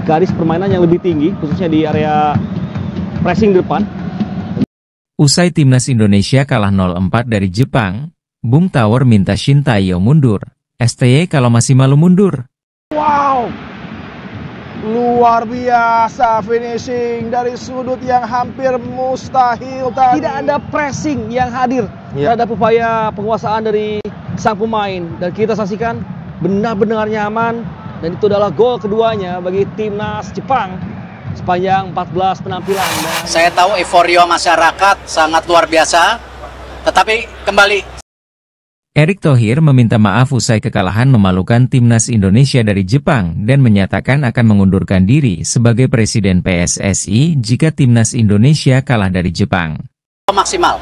garis permainan yang lebih tinggi, khususnya di area pressing depan. Usai timnas Indonesia kalah 0-4 dari Jepang, Bung Tower minta Shin Tae-yong mundur. STY kalau masih malu mundur. Wow, luar biasa finishing dari sudut yang hampir mustahil tadi. Tidak ada pressing yang hadir terhadap upaya penguasaan dari sang pemain. Dan kita saksikan benar-benar nyaman. Dan itu adalah gol keduanya bagi timnas Jepang sepanjang 14 penampilan. Saya tahu euforia masyarakat sangat luar biasa, tetapi kembali. Erick Thohir meminta maaf usai kekalahan memalukan timnas Indonesia dari Jepang dan menyatakan akan mengundurkan diri sebagai Presiden PSSI jika timnas Indonesia kalah dari Jepang. Maksimal,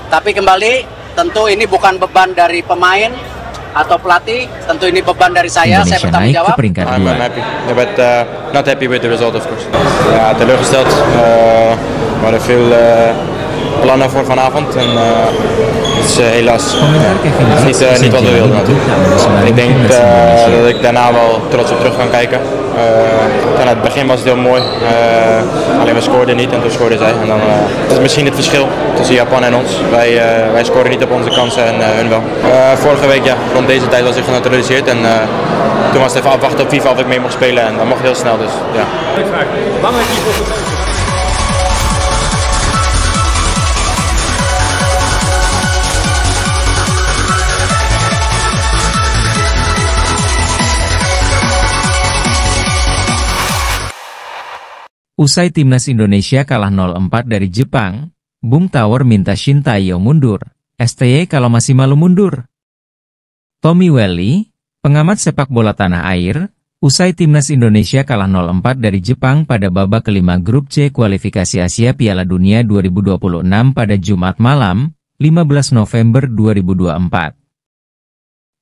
tapi kembali tentu ini bukan beban dari pemain atau pelatih, tentu ini beban dari saya. Indonesia saya bertanggung naik jawab. ke peringkat 2. I'm happy, but not happy with the result of course. Ja, teleurgesteld, maar ik veel plannen voor vanavond en het is helaas niet wat we wilden natuurlijk. Ik denk dat ik daarna wel trots op terug kan kijken. Aan het begin was het heel mooi, alleen we scoorden niet en toen scoorden zij. En dan is het misschien het verschil tussen Japan en ons. Wij scoren niet op onze kansen en hun wel. Vorige week rond deze tijd was ik genaturaliseerd en toen was het even afwachten op FIFA of ik mee mocht spelen en dat mocht heel snel dus ja. Usai timnas Indonesia kalah 0-4 dari Jepang, Bung Tower minta Shin Tae-yong mundur. STY kalau masih malu mundur. Tommy Welly, pengamat sepak bola tanah air, usai timnas Indonesia kalah 0-4 dari Jepang pada babak kelima grup C kualifikasi Asia Piala Dunia 2026 pada Jumat malam, 15 November 2024.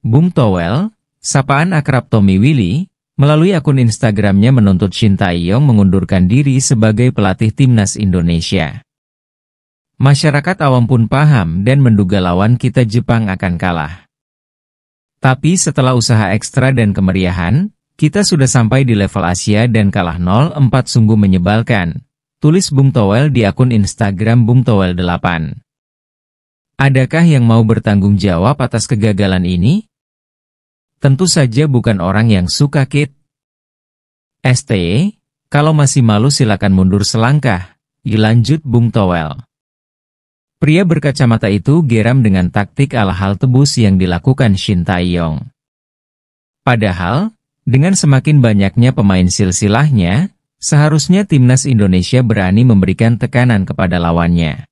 Bung Tower, sapaan akrab Tommy Willy, melalui akun Instagramnya menuntut Shin Tae-yong mengundurkan diri sebagai pelatih timnas Indonesia. Masyarakat awam pun paham dan menduga lawan kita Jepang akan kalah. Tapi setelah usaha ekstra dan kemeriahan, kita sudah sampai di level Asia dan kalah 0-4 sungguh menyebalkan, tulis Bung Tower di akun Instagram Bung Tower 8. Adakah yang mau bertanggung jawab atas kegagalan ini? Tentu saja bukan orang yang suka kit. STY, kalau masih malu silakan mundur selangkah, dilanjut Bung Tower. Pria berkacamata itu geram dengan taktik ala hal tebus yang dilakukan Shin Tae-yong. Padahal, dengan semakin banyaknya pemain silsilahnya, seharusnya timnas Indonesia berani memberikan tekanan kepada lawannya.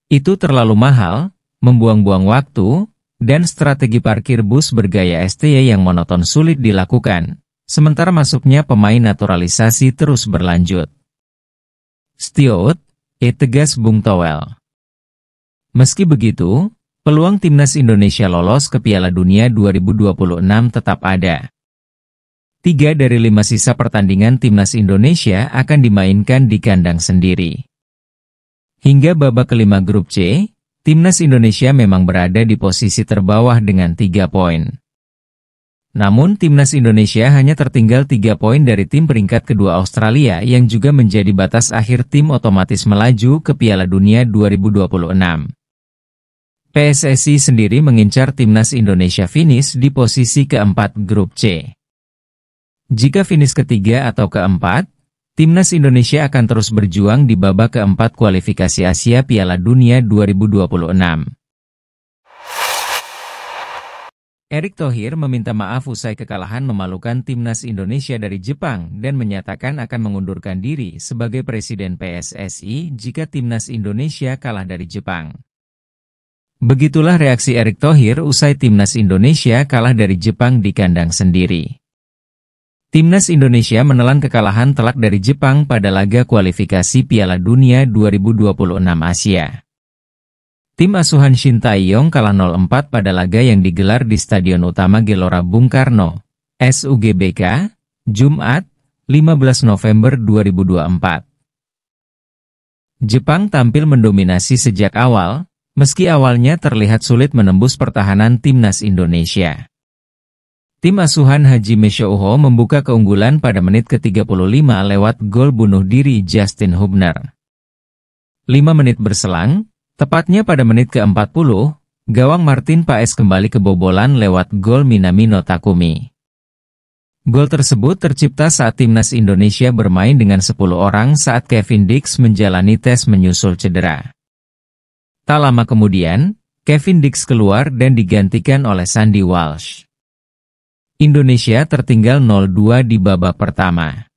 Itu terlalu mahal, membuang-buang waktu, dan strategi parkir bus bergaya STY yang monoton sulit dilakukan, sementara masuknya pemain naturalisasi terus berlanjut. Stiot, tegas Bung Tower. Meski begitu, peluang timnas Indonesia lolos ke Piala Dunia 2026 tetap ada. 3 dari 5 sisa pertandingan timnas Indonesia akan dimainkan di kandang sendiri. Hingga babak kelima grup C, timnas Indonesia memang berada di posisi terbawah dengan 3 poin. Namun timnas Indonesia hanya tertinggal 3 poin dari tim peringkat kedua Australia yang juga menjadi batas akhir tim otomatis melaju ke Piala Dunia 2026. PSSI sendiri mengincar timnas Indonesia finish di posisi keempat grup C. Jika finish ketiga atau keempat, timnas Indonesia akan terus berjuang di babak keempat kualifikasi Asia Piala Dunia 2026. Erick Thohir meminta maaf usai kekalahan memalukan timnas Indonesia dari Jepang dan menyatakan akan mengundurkan diri sebagai Presiden PSSI jika timnas Indonesia kalah dari Jepang. Begitulah reaksi Erick Thohir usai timnas Indonesia kalah dari Jepang di kandang sendiri. Timnas Indonesia menelan kekalahan telak dari Jepang pada laga kualifikasi Piala Dunia 2026 Asia. Tim asuhan Shin Tae-yong kalah 0-4 pada laga yang digelar di Stadion Utama Gelora Bung Karno, SUGBK, Jumat, 15 November 2024. Jepang tampil mendominasi sejak awal, meski awalnya terlihat sulit menembus pertahanan timnas Indonesia. Tim asuhan Hajime Shouho membuka keunggulan pada menit ke-35 lewat gol bunuh diri Justin Hubner. 5 menit berselang, tepatnya pada menit ke-40, gawang Martin Paes kembali kebobolan lewat gol Minamino Takumi. Gol tersebut tercipta saat timnas Indonesia bermain dengan 10 orang saat Kevin Dix menjalani tes menyusul cedera. Tak lama kemudian, Kevin Dix keluar dan digantikan oleh Sandy Walsh. Indonesia tertinggal 0-2 di babak pertama.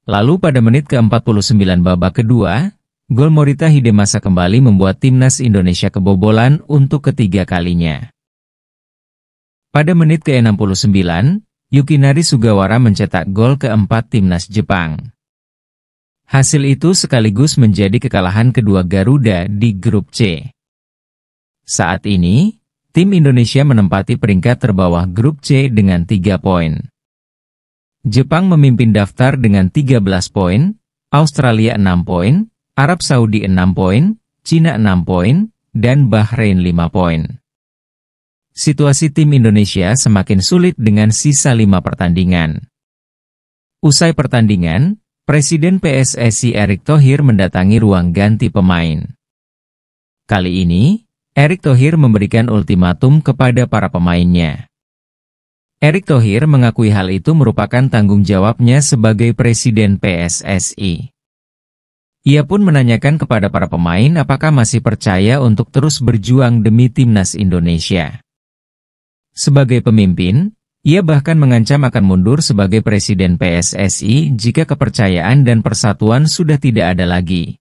Lalu pada menit ke-49 babak kedua, gol Morita Hidemasa kembali membuat timnas Indonesia kebobolan untuk ketiga kalinya. Pada menit ke-69, Yukinari Sugawara mencetak gol keempat timnas Jepang. Hasil itu sekaligus menjadi kekalahan kedua Garuda di grup C. Saat ini, tim Indonesia menempati peringkat terbawah grup C dengan 3 poin. Jepang memimpin daftar dengan 13 poin, Australia 6 poin, Arab Saudi 6 poin, Cina 6 poin, dan Bahrain 5 poin. Situasi tim Indonesia semakin sulit dengan sisa 5 pertandingan. Usai pertandingan, Presiden PSSI Erick Thohir mendatangi ruang ganti pemain. Kali ini, Erick Thohir memberikan ultimatum kepada para pemainnya. Erick Thohir mengakui hal itu merupakan tanggung jawabnya sebagai Presiden PSSI. Ia pun menanyakan kepada para pemain apakah masih percaya untuk terus berjuang demi timnas Indonesia. Sebagai pemimpin, ia bahkan mengancam akan mundur sebagai Presiden PSSI jika kepercayaan dan persatuan sudah tidak ada lagi.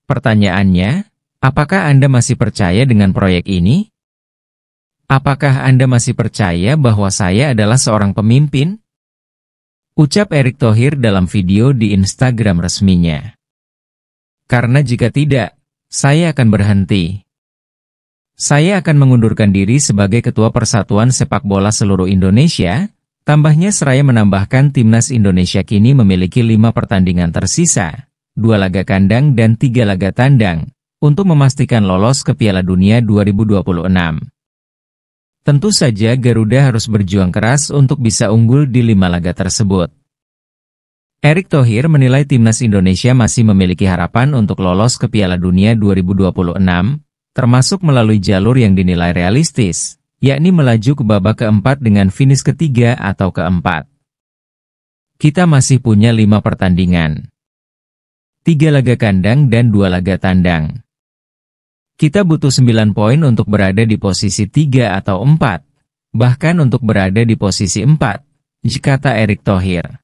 Pertanyaannya, apakah Anda masih percaya dengan proyek ini? Apakah Anda masih percaya bahwa saya adalah seorang pemimpin? Ucap Erick Thohir dalam video di Instagram resminya. Karena jika tidak, saya akan berhenti. Saya akan mengundurkan diri sebagai Ketua Persatuan Sepak Bola Seluruh Indonesia. Tambahnya seraya menambahkan timnas Indonesia kini memiliki 5 pertandingan tersisa, 2 laga kandang dan 3 laga tandang, untuk memastikan lolos ke Piala Dunia 2026. Tentu saja Garuda harus berjuang keras untuk bisa unggul di 5 laga tersebut. Erick Thohir menilai timnas Indonesia masih memiliki harapan untuk lolos ke Piala Dunia 2026, termasuk melalui jalur yang dinilai realistis, yakni melaju ke babak keempat dengan finish ketiga atau keempat. Kita masih punya 5 pertandingan. 3 laga kandang dan 2 laga tandang. Kita butuh 9 poin untuk berada di posisi 3 atau 4, bahkan untuk berada di posisi 4, kata Erick Thohir.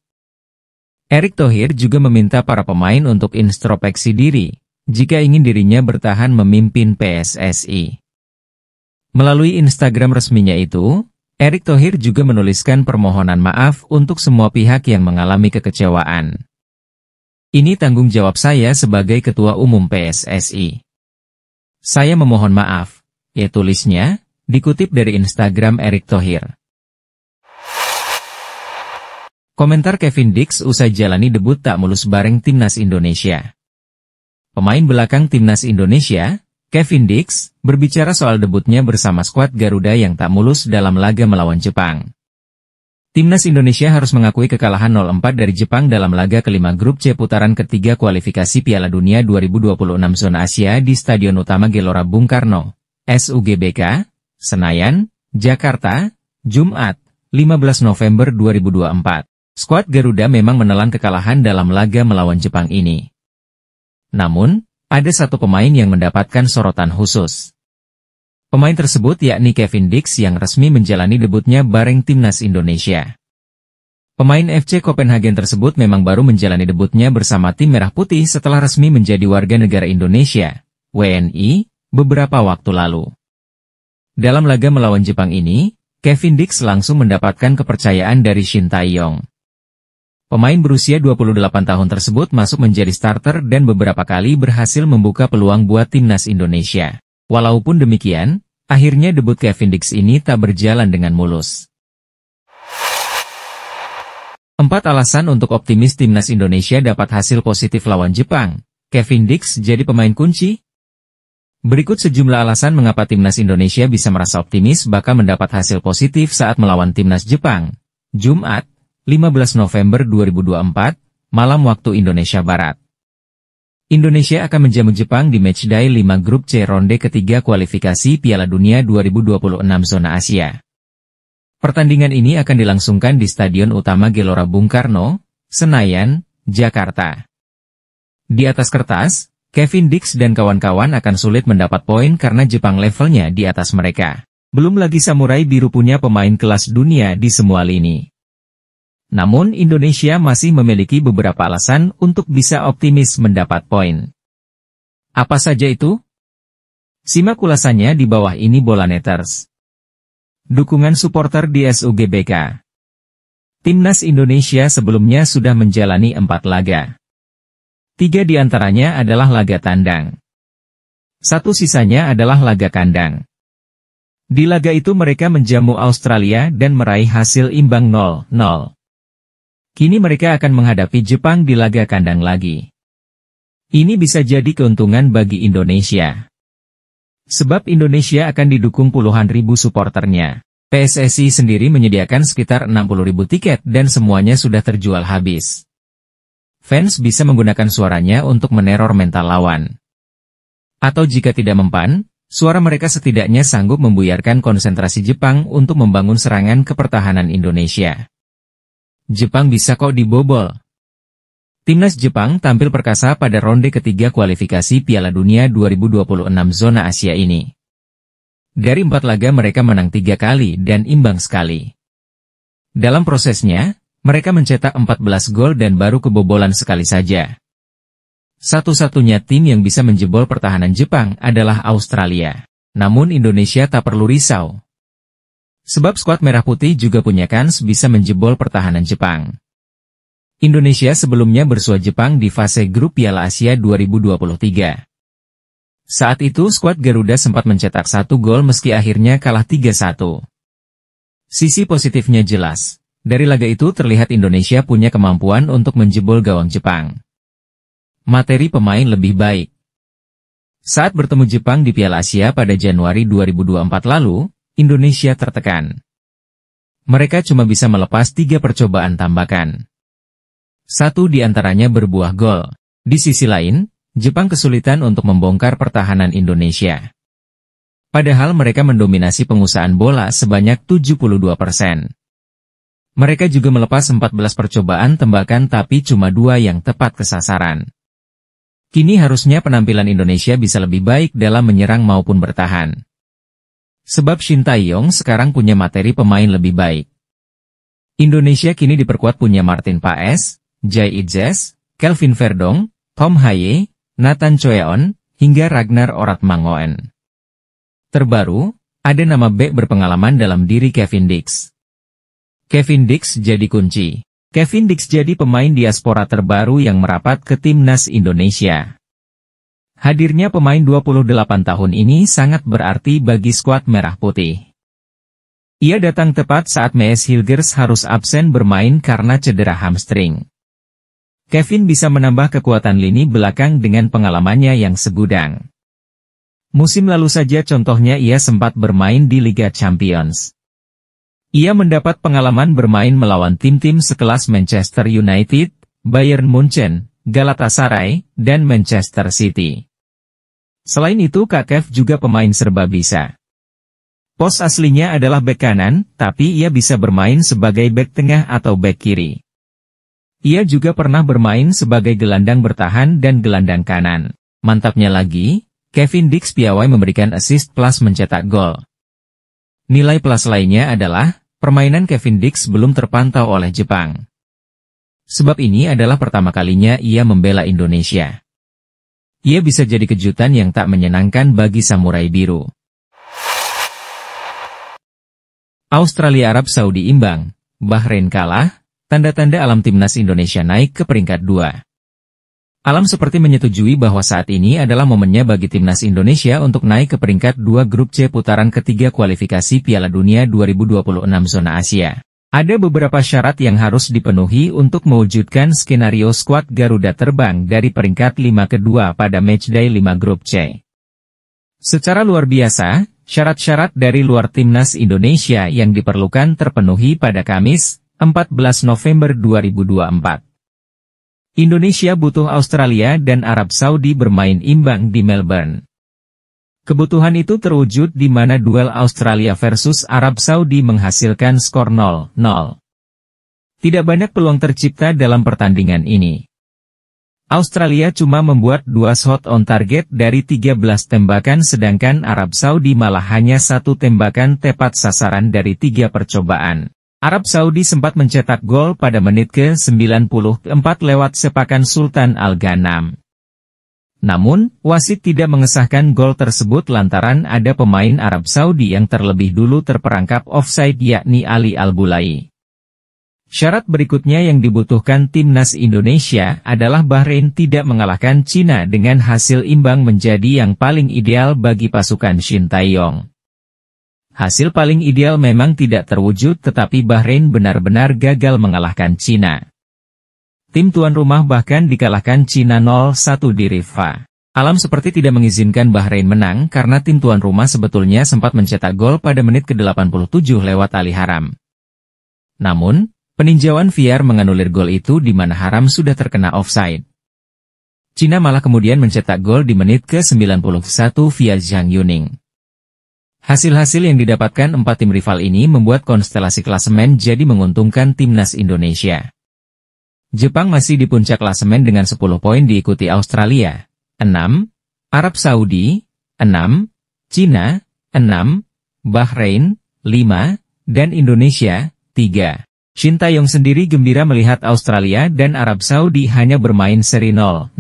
Erick Thohir juga meminta para pemain untuk introspeksi diri, jika ingin dirinya bertahan memimpin PSSI. Melalui Instagram resminya itu, Erick Thohir juga menuliskan permohonan maaf untuk semua pihak yang mengalami kekecewaan. Ini tanggung jawab saya sebagai Ketua Umum PSSI. Saya memohon maaf, ya tulisnya, dikutip dari Instagram Erick Thohir. Komentar Kevin Dix usai jalani debut tak mulus bareng timnas Indonesia. Pemain belakang timnas Indonesia, Kevin Dix, berbicara soal debutnya bersama skuad Garuda yang tak mulus dalam laga melawan Jepang. Timnas Indonesia harus mengakui kekalahan 0-4 dari Jepang dalam laga kelima grup C putaran ketiga kualifikasi Piala Dunia 2026 zona Asia di Stadion Utama Gelora Bung Karno, SUGBK, Senayan, Jakarta, Jumat, 15 November 2024. Skuad Garuda memang menelan kekalahan dalam laga melawan Jepang ini. Namun, ada satu pemain yang mendapatkan sorotan khusus. Pemain tersebut yakni Kevin Dix yang resmi menjalani debutnya bareng timnas Indonesia. Pemain FC Copenhagen tersebut memang baru menjalani debutnya bersama tim Merah Putih setelah resmi menjadi warga negara Indonesia, WNI, beberapa waktu lalu. Dalam laga melawan Jepang ini, Kevin Dix langsung mendapatkan kepercayaan dari Shin Tae-yong. Pemain berusia 28 tahun tersebut masuk menjadi starter dan beberapa kali berhasil membuka peluang buat timnas Indonesia. Walaupun demikian, akhirnya debut Kevin Dix ini tak berjalan dengan mulus. 4 alasan untuk optimis timnas Indonesia dapat hasil positif lawan Jepang. Kevin Dix jadi pemain kunci? Berikut sejumlah alasan mengapa timnas Indonesia bisa merasa optimis bakal mendapat hasil positif saat melawan timnas Jepang. Jumat, 15 November 2024, malam waktu Indonesia Barat. Indonesia akan menjamu Jepang di matchday 5 grup C ronde ketiga kualifikasi Piala Dunia 2026 zona Asia. Pertandingan ini akan dilangsungkan di Stadion Utama Gelora Bung Karno, Senayan, Jakarta. Di atas kertas, Kevin Dix dan kawan-kawan akan sulit mendapat poin karena Jepang levelnya di atas mereka. Belum lagi Samurai Biru punya pemain kelas dunia di semua lini. Namun Indonesia masih memiliki beberapa alasan untuk bisa optimis mendapat poin. Apa saja itu? Simak ulasannya di bawah ini Bolaneters. Dukungan supporter di SUGBK. Timnas Indonesia sebelumnya sudah menjalani 4 laga. 3 di antaranya adalah laga tandang. 1 sisanya adalah laga kandang. Di laga itu mereka menjamu Australia dan meraih hasil imbang 0-0. Kini mereka akan menghadapi Jepang di laga kandang lagi. Ini bisa jadi keuntungan bagi Indonesia. Sebab Indonesia akan didukung puluhan ribu supporternya. PSSI sendiri menyediakan sekitar 60.000 tiket dan semuanya sudah terjual habis. Fans bisa menggunakan suaranya untuk meneror mental lawan. Atau jika tidak mempan, suara mereka setidaknya sanggup membuyarkan konsentrasi Jepang untuk membangun serangan ke pertahanan Indonesia. Jepang bisa kok dibobol. Timnas Jepang tampil perkasa pada ronde ketiga kualifikasi Piala Dunia 2026 zona Asia ini. Dari 4 laga mereka menang 3 kali dan imbang sekali. Dalam prosesnya, mereka mencetak 14 gol dan baru kebobolan sekali saja. Satu-satunya tim yang bisa menjebol pertahanan Jepang adalah Australia. Namun Indonesia tak perlu risau. Sebab skuad Merah Putih juga punya kans bisa menjebol pertahanan Jepang. Indonesia sebelumnya bersua Jepang di fase grup Piala Asia 2023. Saat itu skuad Garuda sempat mencetak 1 gol meski akhirnya kalah 3-1. Sisi positifnya jelas. Dari laga itu terlihat Indonesia punya kemampuan untuk menjebol gawang Jepang. Materi pemain lebih baik. Saat bertemu Jepang di Piala Asia pada Januari 2024 lalu, Indonesia tertekan. Mereka cuma bisa melepas 3 percobaan tambakan. 1 di antaranya berbuah gol. Di sisi lain, Jepang kesulitan untuk membongkar pertahanan Indonesia. Padahal mereka mendominasi penguasaan bola sebanyak 72%. Mereka juga melepas 14 percobaan tembakan tapi cuma 2 yang tepat kesasaran. Kini harusnya penampilan Indonesia bisa lebih baik dalam menyerang maupun bertahan. Sebab Shin Tae-yong sekarang punya materi pemain lebih baik. Indonesia kini diperkuat punya Martin Paes, Jai Idzes, Kelvin Verdong, Tom Haye, Nathan Choeon, hingga Ragnar Oratmangoen. Terbaru, ada nama bek berpengalaman dalam diri Kevin Dix. Kevin Dix jadi kunci. Kevin Dix jadi pemain diaspora terbaru yang merapat ke timnas Indonesia. Hadirnya pemain 28 tahun ini sangat berarti bagi skuad Merah Putih. Ia datang tepat saat Mees Hilgers harus absen bermain karena cedera hamstring. Kevin bisa menambah kekuatan lini belakang dengan pengalamannya yang segudang. Musim lalu saja contohnya ia sempat bermain di Liga Champions. Ia mendapat pengalaman bermain melawan tim-tim sekelas Manchester United, Bayern Munchen, Galatasaray, dan Manchester City. Selain itu Kev juga pemain serba bisa. Pos aslinya adalah bek kanan, tapi ia bisa bermain sebagai bek tengah atau bek kiri. Ia juga pernah bermain sebagai gelandang bertahan dan gelandang kanan. Mantapnya lagi, Kevin Dix piawai memberikan assist plus mencetak gol. Nilai plus lainnya adalah, permainan Kevin Dix belum terpantau oleh Jepang. Sebab ini adalah pertama kalinya ia membela Indonesia. Ia bisa jadi kejutan yang tak menyenangkan bagi Samurai Biru. Australia Arab Saudi imbang, Bahrain kalah, tanda-tanda alam timnas Indonesia naik ke peringkat 2. Alam seperti menyetujui bahwa saat ini adalah momennya bagi timnas Indonesia untuk naik ke peringkat 2 grup C putaran ketiga kualifikasi Piala Dunia 2026 zona Asia. Ada beberapa syarat yang harus dipenuhi untuk mewujudkan skenario skuad Garuda terbang dari peringkat 5 ke 2 pada matchday 5 grup C. Secara luar biasa, syarat-syarat dari luar timnas Indonesia yang diperlukan terpenuhi pada Kamis, 14 November 2024. Indonesia butuh Australia dan Arab Saudi bermain imbang di Melbourne. Kebutuhan itu terwujud di mana duel Australia versus Arab Saudi menghasilkan skor 0-0. Tidak banyak peluang tercipta dalam pertandingan ini. Australia cuma membuat 2 shot on target dari 13 tembakan sedangkan Arab Saudi malah hanya 1 tembakan tepat sasaran dari 3 percobaan. Arab Saudi sempat mencetak gol pada menit ke-94 lewat sepakan Sultan Al-Ghanam. Namun, wasit tidak mengesahkan gol tersebut lantaran ada pemain Arab Saudi yang terlebih dulu terperangkap offside yakni Ali Al-Bulai. Syarat berikutnya yang dibutuhkan timnas Indonesia adalah Bahrain tidak mengalahkan Cina dengan hasil imbang menjadi yang paling ideal bagi pasukan Shin Tae-yong. Hasil paling ideal memang tidak terwujud tetapi Bahrain benar-benar gagal mengalahkan Cina. Tim tuan rumah bahkan dikalahkan Cina 0-1 di Riffa. Alam seperti tidak mengizinkan Bahrain menang karena tim tuan rumah sebetulnya sempat mencetak gol pada menit ke-87 lewat Ali Haram. Namun, peninjauan VAR menganulir gol itu di mana Haram sudah terkena offside. Cina malah kemudian mencetak gol di menit ke-91 via Zhang Yuning. Hasil-hasil yang didapatkan 4 tim rival ini membuat konstelasi klasemen jadi menguntungkan timnas Indonesia. Jepang masih di puncak klasemen dengan 10 poin diikuti Australia, 6, Arab Saudi, 6, Cina, 6, Bahrain, 5, dan Indonesia, 3. Shin Tae-yong sendiri gembira melihat Australia dan Arab Saudi hanya bermain seri 0-0.